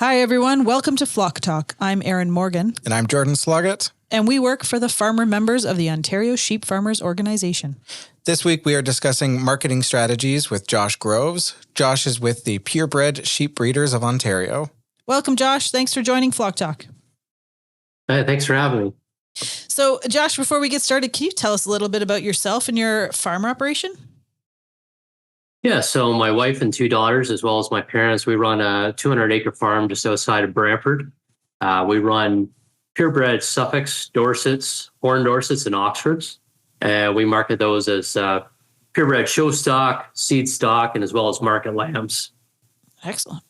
Hi, everyone. Welcome to Flock Talk. I'm Erin Morgan. And I'm Jordan Sloggett. And we work for the farmer members of the Ontario Sheep Farmers Organization. This week, we are discussing marketing strategies with Josh Groves. Josh is with the Purebred Sheep Breeders of Ontario. Welcome, Josh. Thanks for joining Flock Talk. Hey, thanks for having me. So, Josh, before we get started, can you tell us a little bit about yourself and your farm operation? Yeah, so my wife and two daughters, as well as my parents, we run a 200-acre farm just outside of Brantford. We run purebred Suffolks, Dorsets, Horn Dorsets, and Oxfords. We market those as purebred show stock, seed stock, and as well as market lambs. Excellent.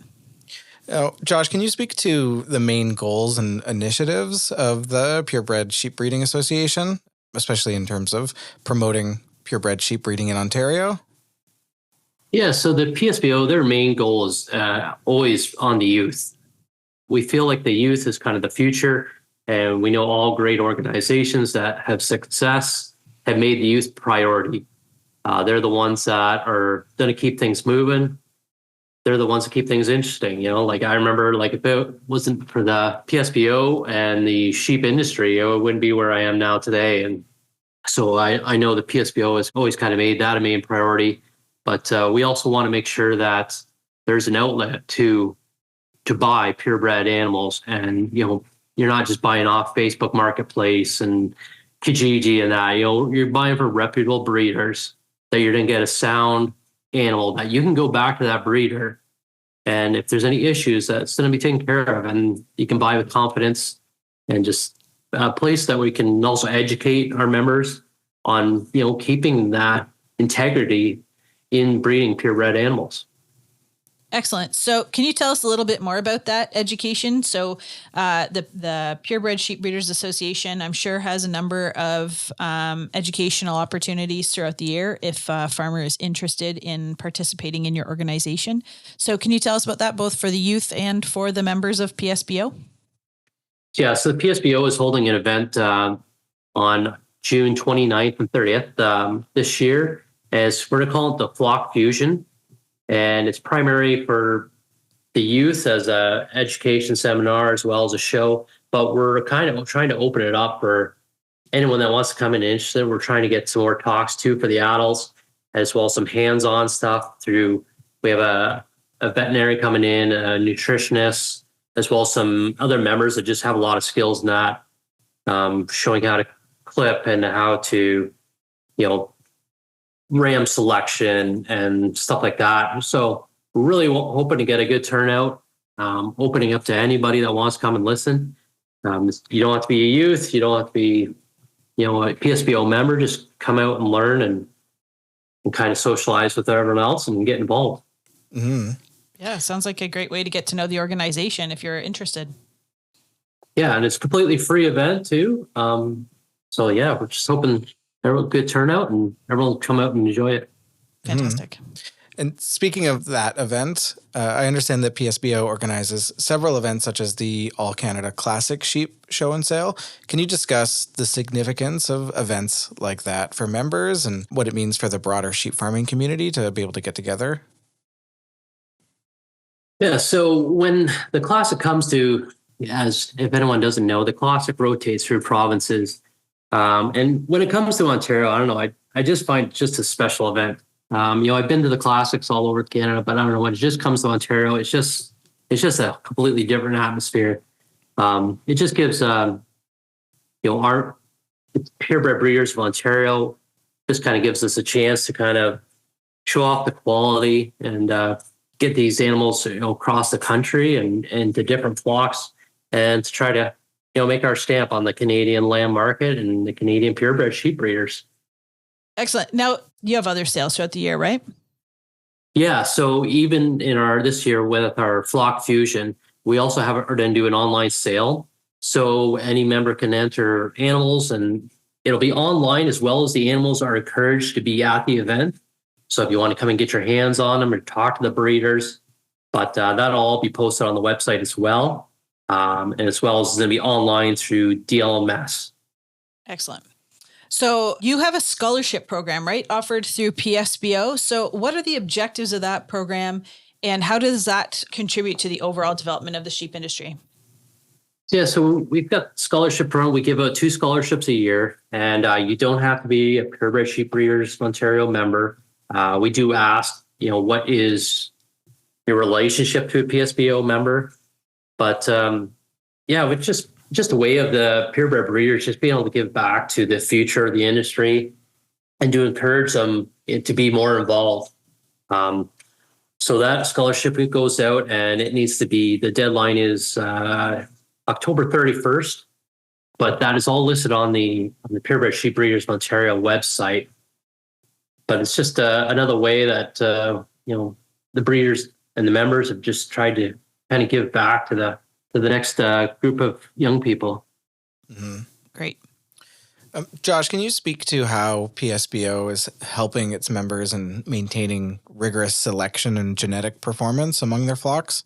Now, Josh, can you speak to the main goals and initiatives of the Purebred Sheep Breeding Association, especially in terms of promoting purebred sheep breeding in Ontario? Yeah, so the PSBO, their main goal is always on the youth. We feel like the youth is kind of the future, and we know all great organizations that have success have made the youth priority. They're the ones that are going to keep things moving. They're the ones that keep things interesting. Like I remember, like if it wasn't for the PSBO and the sheep industry, it wouldn't be where I am now today. And so I know the PSBO has always kind of made that a main priority. But we also want to make sure that there's an outlet to buy purebred animals, and you're not just buying off Facebook Marketplace and Kijiji and that. You're buying from reputable breeders that you're going to get a sound animal that you can go back to that breeder, and if there's any issues, that's going to be taken care of, and you can buy with confidence, and just a place that we can also educate our members on keeping that integrity in breeding purebred animals. Excellent. So can you tell us a little bit more about that education? So the Purebred Sheep Breeders Association, I'm sure, has a number of educational opportunities throughout the year if a farmer is interested in participating in your organization. So can you tell us about that, both for the youth and for the members of PSBO? Yeah, so the PSBO is holding an event on June 29th and 30th this year. As we're going to call it the Flock Fusion. And it's primary for the youth as a education seminar as well as a show. But we're kind of trying to open it up for anyone that wants to come in interested. We're trying to get some more talks too for the adults, as well as some hands-on stuff we have a veterinary coming in, a nutritionist, as well as some other members that just have a lot of skills in that, showing how to clip and how to, ram selection and stuff like that. So we're really hoping to get a good turnout, opening up to anybody that wants to come and listen. You don't have to be a youth. You don't have to be, a PSBO member. Just come out and learn and kind of socialize with everyone else and get involved. Mm-hmm. Yeah, sounds like a great way to get to know the organization if you're interested. Yeah, and it's a completely free event too. So yeah, we're just hoping everyone good turnout and everyone will come out and enjoy it. Fantastic. And speaking of that event, I understand that PSBO organizes several events such as the All Canada Classic Sheep Show and Sale. Can you discuss the significance of events like that for members and what it means for the broader sheep farming community to be able to get together? Yeah, so when the Classic comes to, as if anyone doesn't know, the Classic rotates through provinces. And when it comes to Ontario, I don't know, I just find it just a special event. I've been to the Classics all over Canada, but I don't know, when it just comes to Ontario, it's just a completely different atmosphere. It just gives, our purebred breeders of Ontario just kind of gives us a chance to kind of show off the quality and get these animals, across the country and to different flocks, and to try to make our stamp on the Canadian lamb market and the Canadian purebred sheep breeders. Excellent. Now, you have other sales throughout the year, right? Yeah. So even this year with our Flock Fusion, we also are going to do an online sale. So any member can enter animals, and it'll be online, as well as the animals are encouraged to be at the event. So if you want to come and get your hands on them or talk to the breeders, but that'll all be posted on the website as well. And as well as it's going to be online through DLMS. Excellent. So you have a scholarship program, right, offered through PSBO. So what are the objectives of that program, And how does that contribute to the overall development of the sheep industry? Yeah, so we've got scholarship program. We give out 2 scholarships a year, and you don't have to be a Purebred Sheep Breeders Ontario member. We do ask, what is your relationship to a PSBO member? But it's just a way of the purebred breeders just being able to give back to the future of the industry and to encourage them to be more involved. So that scholarship goes out, and it needs to be, the deadline is October 31st, but that is all listed on the Purebred Sheep Breeders of Ontario website. But it's just another way that the breeders and the members have just tried to kind of give back to the next group of young people. Mm-hmm. Great. Josh, can you speak to how PSBO is helping its members in maintaining rigorous selection and genetic performance among their flocks?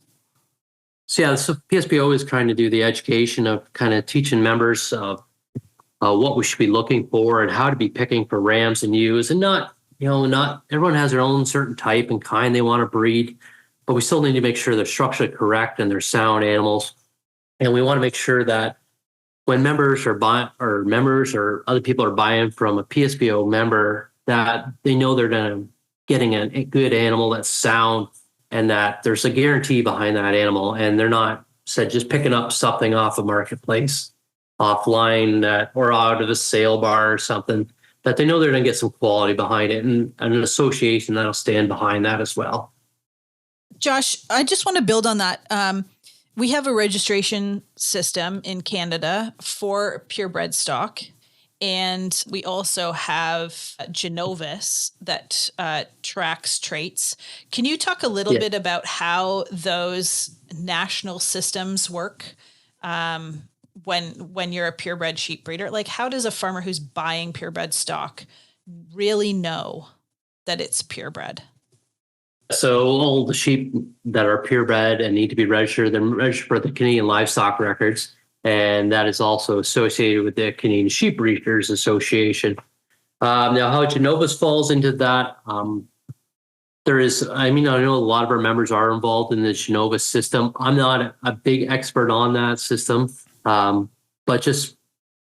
So PSBO is trying to do the education of kind of teaching members of what we should be looking for and how to be picking for rams and ewes, and not everyone has their own certain type and kind they want to breed, but we still need to make sure they're structurally correct and they're sound animals. And we want to make sure that when members or other people are buying from a PSBO member, that they know they're getting a good animal that's sound and that there's a guarantee behind that animal, and they're not just picking up something off a marketplace, offline, or out of a sale bar or something, that they know they're going to get some quality behind it, and an association that'll stand behind that as well. Josh, I just want to build on that. We have a registration system in Canada for purebred stock, and we also have Genovis that tracks traits. Can you talk a little bit about how those national systems work when you're a purebred sheep breeder? Like, how does a farmer who's buying purebred stock really know that it's purebred? So all the sheep that are purebred and need to be registered, they're registered for the Canadian Livestock Records, and that is also associated with the Canadian Sheep Breeders Association. Now, how Genovis falls into that, I know a lot of our members are involved in the Genovis system. I'm not a big expert on that system, but just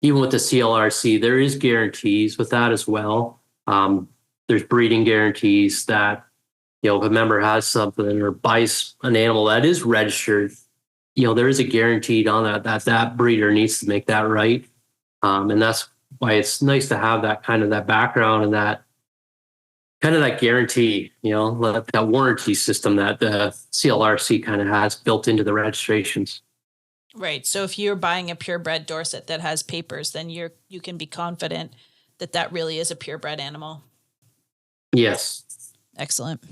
even with the CLRC, there is guarantees with that as well. There's breeding guarantees that, if a member has something or buys an animal that is registered, there is a guarantee on that breeder needs to make that right. And that's why it's nice to have that kind of that background and that kind of that guarantee, that warranty system that the CLRC kind of has built into the registrations. Right. So if you're buying a purebred Dorset that has papers, then you can be confident that really is a purebred animal. Yes. Excellent.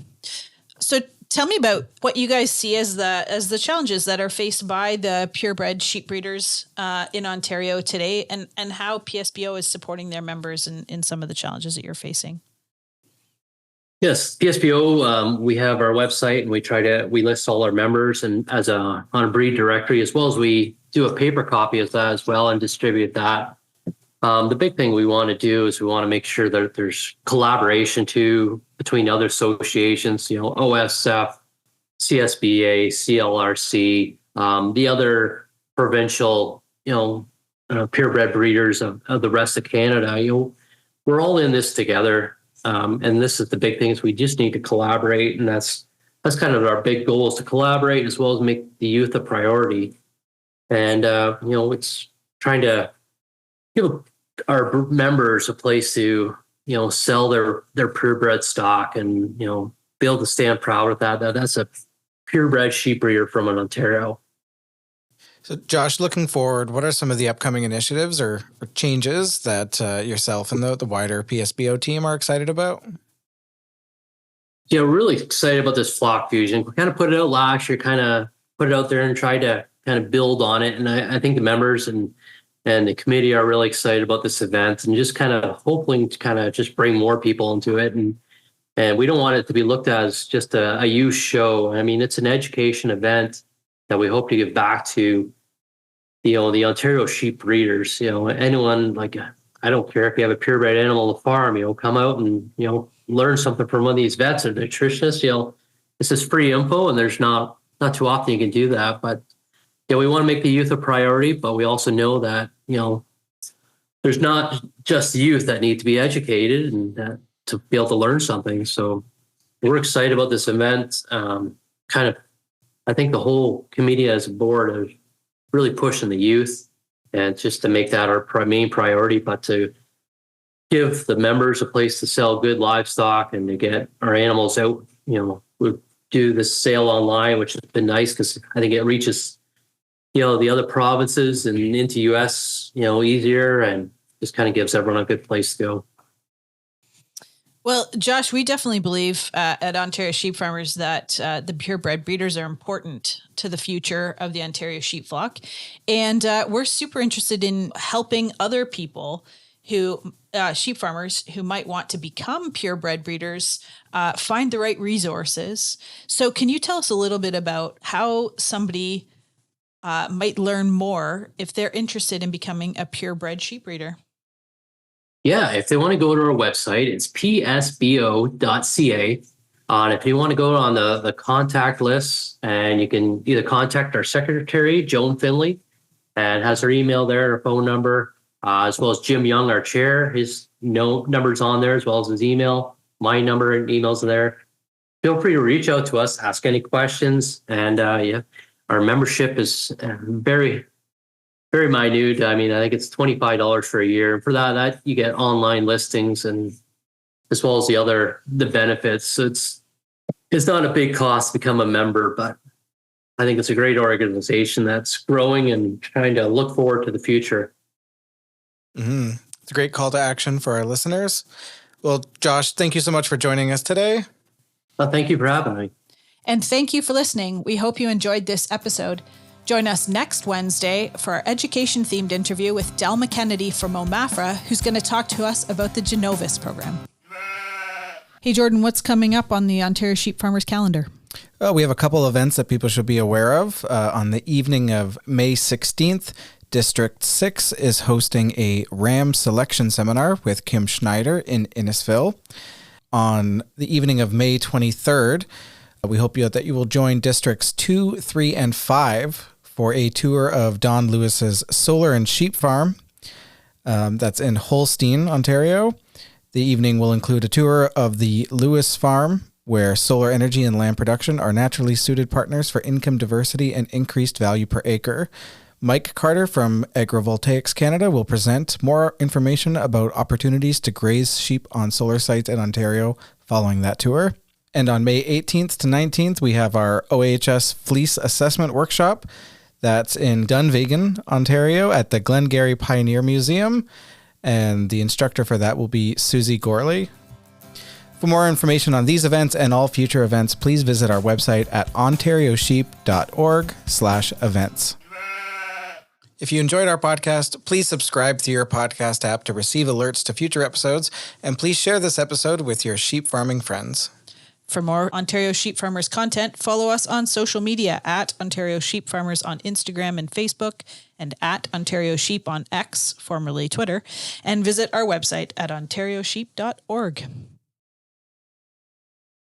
So tell me about what you guys see as the challenges that are faced by the purebred sheep breeders in Ontario today, and how PSBO is supporting their members in some of the challenges that you're facing. Yes, PSBO, we have our website, and we list all our members and on a breed directory, as well as we do a paper copy of that as well and distribute that. The big thing we want to do is we want to make sure that there's collaboration between other associations, OSF, CSBA, CLRC, the other provincial, purebred breeders of the rest of Canada. We're all in this together. And this is the big thing, is we just need to collaborate. And that's kind of our big goal, is to collaborate as well as make the youth a priority. And, it's trying to give our members a place to, sell their purebred stock and, be able to stand proud of that. That's a purebred sheep breeder from Ontario. So, Josh, looking forward, what are some of the upcoming initiatives or changes that yourself and the wider PSBO team are excited about? Yeah, we're really excited about this flock fusion. We kind of put it out last year, kind of put it out there and tried to kind of build on it. And I think the members and the committee are really excited about this event and just kind of hoping to kind of just bring more people into it. And we don't want it to be looked at as just a youth show. I mean, it's an education event that we hope to give back to, the Ontario sheep breeders. Anyone, I don't care if you have a purebred animal on the farm, come out and, learn something from one of these vets or nutritionists. this is free info, and there's not too often you can do that. But yeah, we want to make the youth a priority, but we also know that, there's not just youth that need to be educated and to be able to learn something. So we're excited about this event. I think the whole committee as a board is really pushing the youth, and just to make that our main priority, but to give the members a place to sell good livestock and to get our animals out. We do this sale online, which has been nice because I think it reaches, the other provinces and into US, easier, and just kind of gives everyone a good place to go. Well, Josh, we definitely believe at Ontario Sheep Farmers that the purebred breeders are important to the future of the Ontario sheep flock. And we're super interested in helping other people who, sheep farmers who might want to become purebred breeders, find the right resources. So can you tell us a little bit about how somebody might learn more if they're interested in becoming a purebred sheep breeder? Yeah, if they want to go to our website, it's PSBO.ca. And if you want to go on the contact list, and you can either contact our secretary, Joan Finley, and has her email there, her phone number, as well as Jim Young, our chair. His number's on there, as well as his email. My number and email's there. Feel free to reach out to us, ask any questions. And our membership is very, very minute. I mean, I think it's $25 for a year. For that you get online listings, and as well as the benefits. So it's not a big cost to become a member, but I think it's a great organization that's growing and trying to look forward to the future. Mm-hmm. It's a great call to action for our listeners. Well, Josh, thank you so much for joining us today. Thank you for having me. And thank you for listening. We hope you enjoyed this episode. Join us next Wednesday for our education-themed interview with Delma Kennedy from OMAFRA, who's going to talk to us about the Genovis program. Hey, Jordan, what's coming up on the Ontario Sheep Farmers calendar? We have a couple events that people should be aware of. On the evening of May 16th, District 6 is hosting a ram selection seminar with Kim Schneider in Innisfil. On the evening of May 23rd, we hope that you will join Districts 2, 3, and 5 for a tour of Don Lewis's solar and sheep farm. That's in Holstein, Ontario. The evening will include a tour of the Lewis farm, where solar energy and land production are naturally suited partners for income diversity and increased value per acre. Mike Carter from Agrivoltaics Canada will present more information about opportunities to graze sheep on solar sites in Ontario following that tour. And on May 18th to 19th, we have our OHS Fleece Assessment Workshop. That's in Dunvegan, Ontario, at the Glengarry Pioneer Museum. And the instructor for that will be Susie Gorley. For more information on these events and all future events, please visit our website at ontariosheep.org/events. If you enjoyed our podcast, please subscribe to your podcast app to receive alerts to future episodes, and please share this episode with your sheep farming friends. For more Ontario Sheep Farmers content, follow us on social media at Ontario Sheep Farmers on Instagram and Facebook, and at Ontario Sheep on X, formerly Twitter, and visit our website at ontariosheep.org.